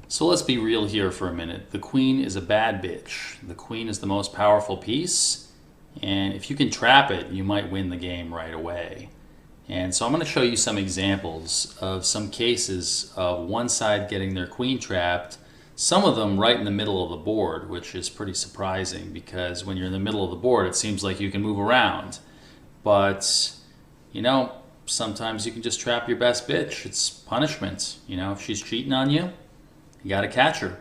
So let's be real here for a minute. The queen is a bad bitch. The queen is the most powerful piece, and if you can trap it, you might win the game right away. And so I'm going to show you some examples of some cases of one side getting their queen trapped, some of them right in the middle of the board, which is pretty surprising because when you're in the middle of the board, it seems like you can move around. But, you know, sometimes you can just trap your best bitch. It's punishment. You know, if she's cheating on you, you got to catch her.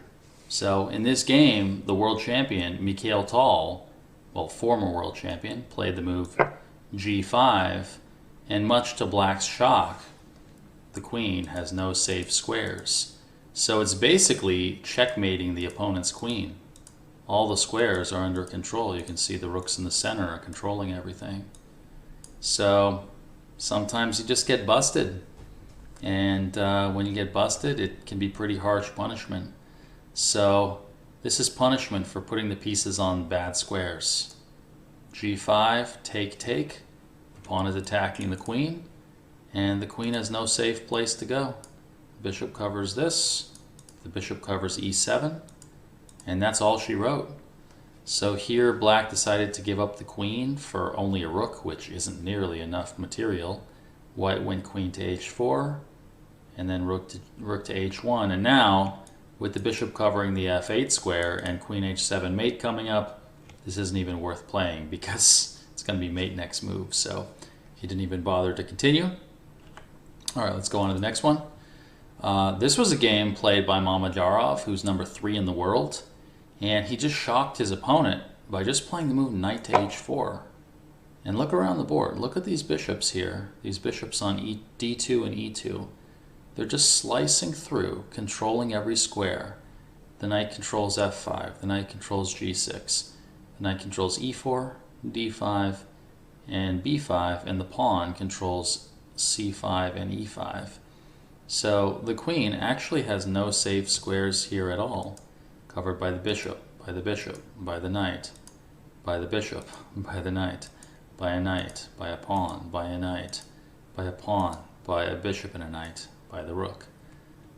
So in this game, the world champion, Mikhail Tal, well, former world champion, played the move g5, and much to Black's shock, the queen has no safe squares. So it's basically checkmating the opponent's queen. All the squares are under control. You can see the rooks in the center are controlling everything. So sometimes you just get busted. And when you get busted, it can be pretty harsh punishment. So this is punishment for putting the pieces on bad squares. g5, take, take. The pawn is attacking the queen, and the queen has no safe place to go. Bishop covers this. The bishop covers e7, and that's all she wrote. So here Black decided to give up the queen for only a rook, which isn't nearly enough material. White went queen to h4, and then rook to h1. And now, with the bishop covering the f8 square and queen h7 mate coming up, this isn't even worth playing because it's going to be mate next move. So he didn't even bother to continue. All right, let's go on to the next one. This was a game played by Mamedyarov, who's number 3 in the world. And he just shocked his opponent by just playing the move knight to h4. And look around the board. Look at these bishops here. These bishops on d2 and e2. They're just slicing through, controlling every square. The knight controls f5. The knight controls g6. The knight controls e4, d5, and b5. And the pawn controls c5 and e5. So the queen actually has no safe squares here at all. Covered by the bishop, by the bishop, by the knight, by the bishop, by the knight, by a knight, by a pawn, by a knight, by a pawn, by a bishop and a knight, by the rook.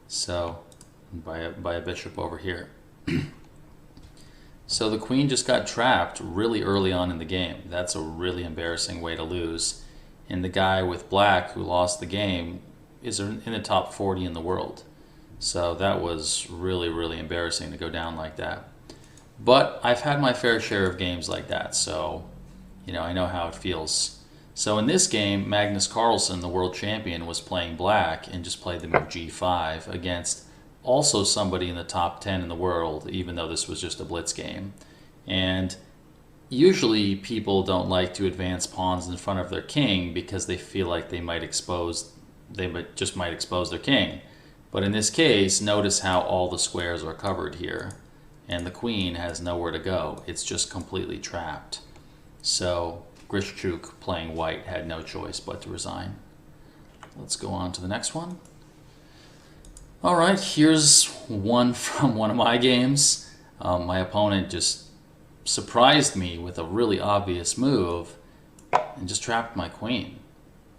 So, by a bishop over here. So the queen just got trapped really early on in the game. That's a really embarrassing way to lose. And the guy with Black who lost the game is in the top 40 in the world. So that was really, really embarrassing to go down like that. But I've had my fair share of games like that, so you know, I know how it feels. So in this game, Magnus Carlsen, the world champion, was playing Black and just played the move g5 against also somebody in the top 10 in the world, even though this was just a blitz game. And usually people don't like to advance pawns in front of their king because they feel like they might expose their king. But in this case, notice how all the squares are covered here. And the queen has nowhere to go. It's just completely trapped. So Grischuk, playing white, had no choice but to resign. Let's go on to the next one. All right, here's one from one of my games. My opponent just surprised me with a really obvious move and just trapped my queen.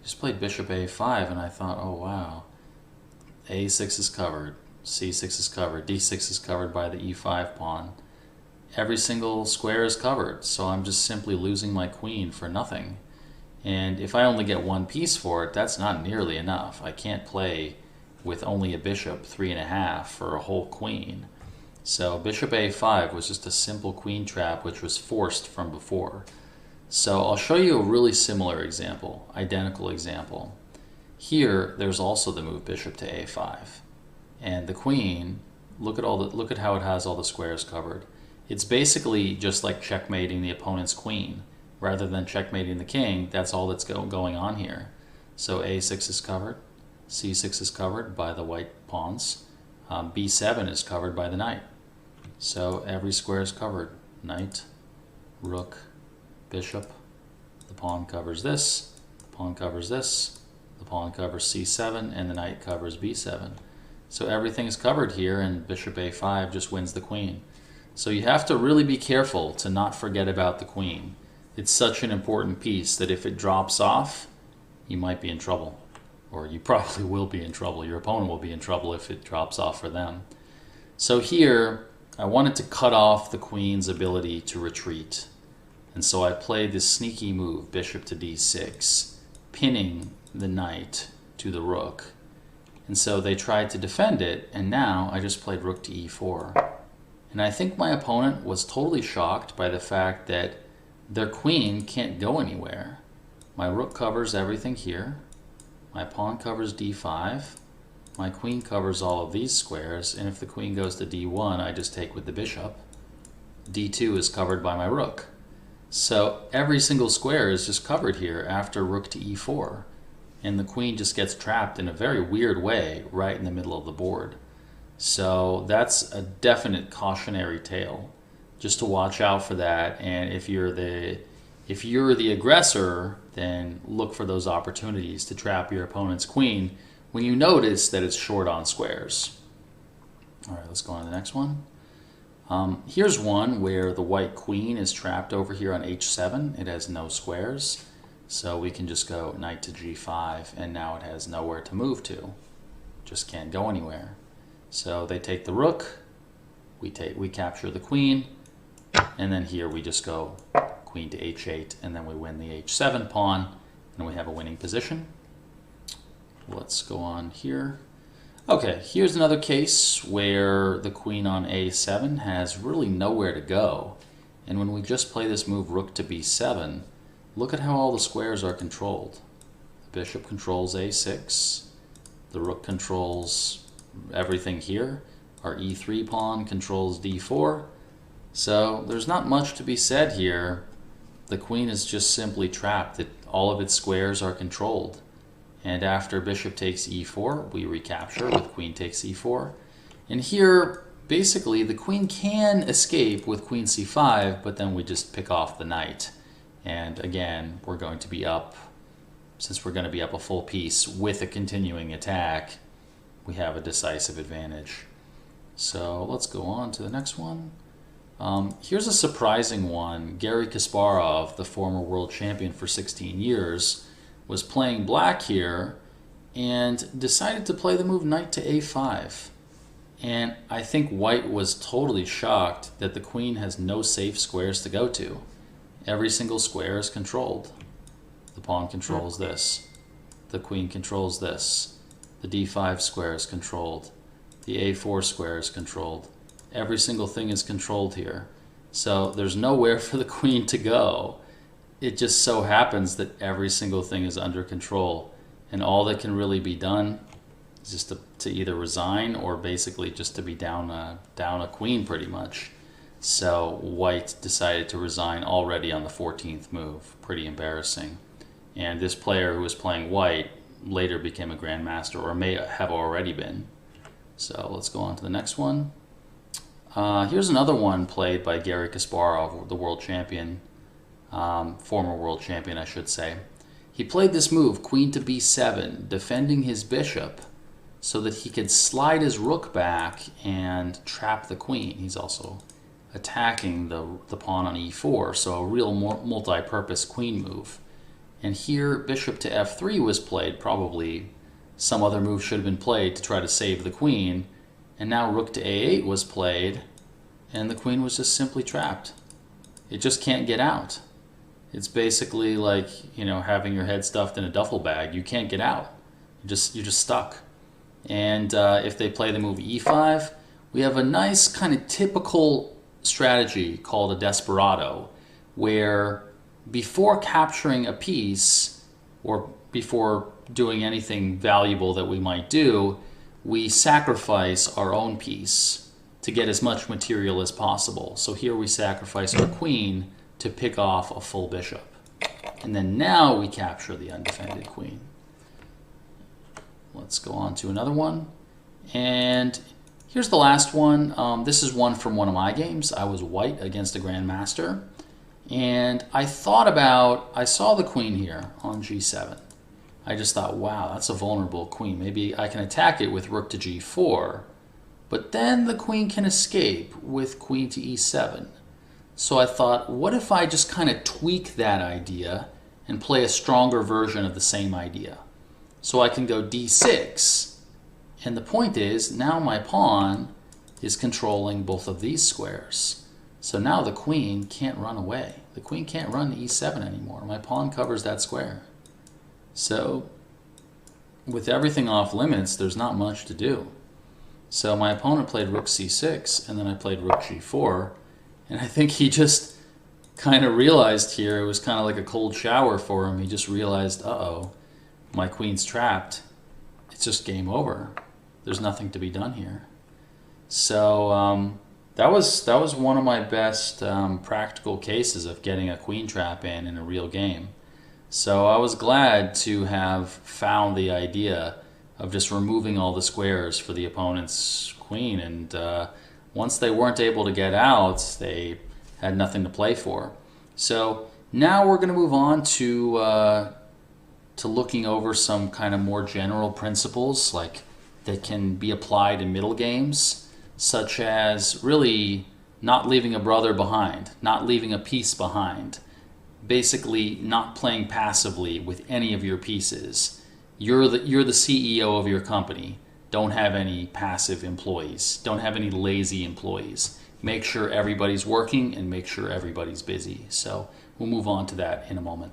Just played bishop a5, and I thought, oh wow. a6 is covered, c6 is covered, d6 is covered by the e5 pawn. Every single square is covered, so I'm just simply losing my queen for nothing. And if I only get one piece for it, that's not nearly enough. I can't play with only a bishop 3.5 for a whole queen. So bishop a5 was just a simple queen trap which was forced from before. So I'll show you a really similar example, identical example. Here, there's also the move bishop to a5, and the queen. Look at how it has all the squares covered. It's basically just like checkmating the opponent's queen, rather than checkmating the king. That's all that's going on here. So a6 is covered, c6 is covered by the white pawns, b7 is covered by the knight. So every square is covered. Knight, rook, bishop. The pawn covers this. The pawn covers this. The pawn covers c7, and the knight covers b7. So everything is covered here, and bishop a5 just wins the queen. So you have to really be careful to not forget about the queen. It's such an important piece that if it drops off, you might be in trouble. Or you probably will be in trouble. Your opponent will be in trouble if it drops off for them. So here, I wanted to cut off the queen's ability to retreat. And so I played this sneaky move, bishop to d6, pinning the knight to the rook. And so they tried to defend it, and now I just played rook to e4. And I think my opponent was totally shocked by the fact that their queen can't go anywhere. My rook covers everything here. My pawn covers d5. My queen covers all of these squares, and if the queen goes to d1, I just take with the bishop. d2 is covered by my rook. So every single square is just covered here after rook to e4. And the queen just gets trapped in a very weird way right in the middle of the board. So that's a definite cautionary tale. Just to watch out for that, and if you're the aggressor, then look for those opportunities to trap your opponent's queen when you notice that it's short on squares. All right, let's go on to the next one. Here's one where the white queen is trapped over here on h7. It has no squares, so we can just go knight to g5, and now it has nowhere to move to. Just can't go anywhere. So they take the rook, we capture the queen, and then here we just go queen to h8, and then we win the h7 pawn, and we have a winning position. Let's go on here. Okay, here's another case where the queen on a7 has really nowhere to go. And when we just play this move rook to b7, look at how all the squares are controlled. The bishop controls a6, the rook controls everything here, our e3 pawn controls d4. So there's not much to be said here. The queen is just simply trapped. All of its squares are controlled. And after bishop takes e4, we recapture with queen takes e4. And here, basically, the queen can escape with queen c5, but then we just pick off the knight. And again, we're going to be up, since we're going to be up a full piece with a continuing attack, we have a decisive advantage. So let's go on to the next one. Here's a surprising one. Garry Kasparov, the former world champion for 16 years, was playing black here and decided to play the move knight to a5. And I think white was totally shocked that the queen has no safe squares to go to. Every single square is controlled. The pawn controls this. The queen controls this. The d5 square is controlled. The a4 square is controlled. Every single thing is controlled here. So there's nowhere for the queen to go. It just so happens that every single thing is under control. And all that can really be done is just to either resign or basically just to be down a queen pretty much. So white decided to resign already on the 14th move. Pretty embarrassing. And this player who was playing white later became a grandmaster, or may have already been. So let's go on to the next one. Here's another one played by Garry Kasparov, the world champion, former world champion, I should say. He played this move, queen to b7, defending his bishop so that he could slide his rook back and trap the queen. He's also attacking the pawn on e4, so a real multi-purpose queen move. And here, bishop to f3 was played. Probably some other move should have been played to try to save the queen. And now rook to a8 was played, and the queen was just simply trapped. It just can't get out. It's basically like, you know, having your head stuffed in a duffel bag. You can't get out. You're just stuck. And if they play the move e5, we have a nice kind of typical strategy called a desperado, where before capturing a piece, or before doing anything valuable that we might do, we sacrifice our own piece to get as much material as possible. So here we sacrifice our queen to pick off a full bishop. And then now we capture the undefended queen. Let's go on to another one. And here's the last one. This is one from one of my games. I was white against a grandmaster. And I saw the queen here on g7. I just thought, wow, that's a vulnerable queen. Maybe I can attack it with rook to g4. But then the queen can escape with queen to e7. So I thought, what if I just kind of tweak that idea and play a stronger version of the same idea? So I can go d6. And the point is, now my pawn is controlling both of these squares. So now the queen can't run away. The queen can't run to e7 anymore. My pawn covers that square. So with everything off limits, there's not much to do. So my opponent played rook c6, and then I played rook g4, and I think he just kind of realized here, it was kind of like a cold shower for him. He just realized, uh-oh, my queen's trapped. It's just game over. There's nothing to be done here. So that was one of my best practical cases of getting a queen trap in a real game. So I was glad to have found the idea of just removing all the squares for the opponent's queen, and once they weren't able to get out, they had nothing to play for. So now we're going to move on to looking over some kind of more general principles like that can be applied in middle games, such as really not leaving a brother behind, not leaving a piece behind, basically not playing passively with any of your pieces. You're the CEO of your company. Don't have any passive employees. Don't have any lazy employees. Make sure everybody's working and make sure everybody's busy. So we'll move on to that in a moment.